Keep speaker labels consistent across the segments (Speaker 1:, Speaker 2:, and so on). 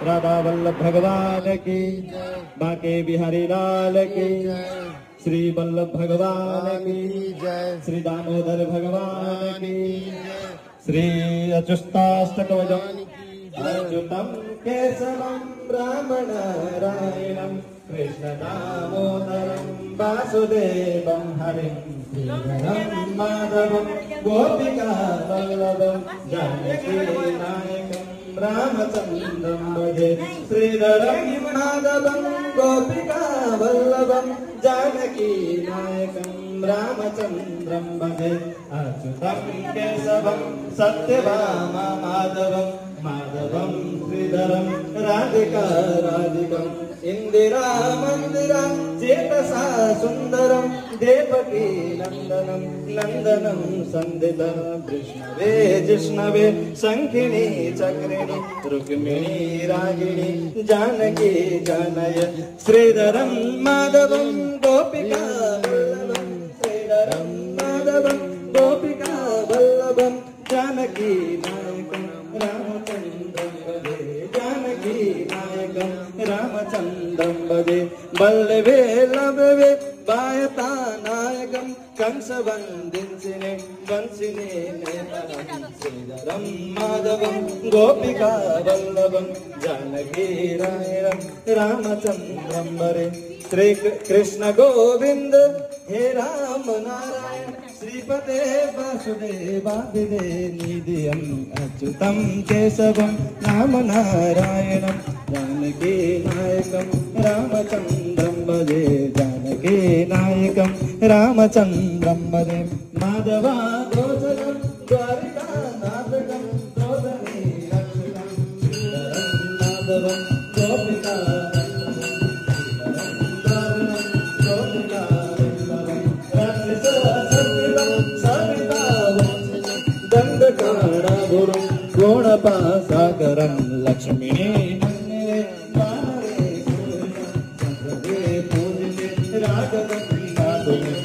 Speaker 1: राधा वल्लभ भगवान की, बांके बिहारी लाल की, श्री वल्लभ भगवान की जय, श्री दामोदर भगवान की, श्री अच्युताष्टकवचन अच्युतम केशवम राम नारायणम कृष्ण दामोदरम वासुदेवम हरिम श्रीधरम माधवम गोपिका वल्लभम जानकी नायकम रामचंद्रम भजे श्रीधरम माधवम गोपिका वल्लभम जानकी नायकम रामचंद्रम भजे अच्युतम केशवम सत्यभामा माधवम माधवम श्रीधरम राधिका राधिकम इंदिरा मंदिरम चेतसा सुंदरम देवकी नंदनम नंदनम संदितम कृष्णवे जिष्णवे शंखिनी चक्रिणी रुक्मिणी रागिणी जानकी जानय श्रीधरम माधवम गोपिका वल्लभम श्रीधरम माधवम गोपिका वल्लभम जानकी नायकम रामचंद्रम भजे जानकी नायकम रामचंद्रम भजे बल्लवे लभवे बायता नायकम कंस वंदिने वंशिने नेतरम श्रीधरम माधवम गोपिका वल्लभम जानकी नायकम रामचंद्रम भजे श्री कृष्ण गोविंद हे राम नारायण श्रीपते वासुदेवादिदे निधियम अच्युतम केशवम राम नारायणम जानकी नायकम रामचंद्रम भजे जानकी नायकम रामचंद्रम भजे माधवा गोचरम द्वारिका नाथकम द्रोदनी लक्ष्मणम माधवम गोपिका गुणपासागरं लक्ष्मीने मन्दिरे वानरे सूर्ये पूजिते राघवं साधुने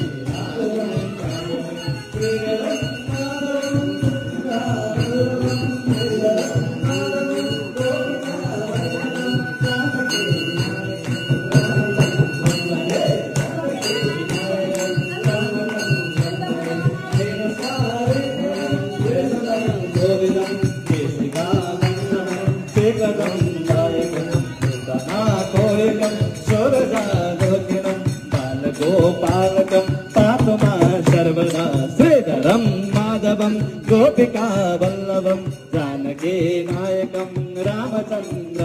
Speaker 1: गोपालकं पातुमा सर्वदा श्रीधरं माधवं गोपिका वल्लभं जानकी नायकं रामचंद्रं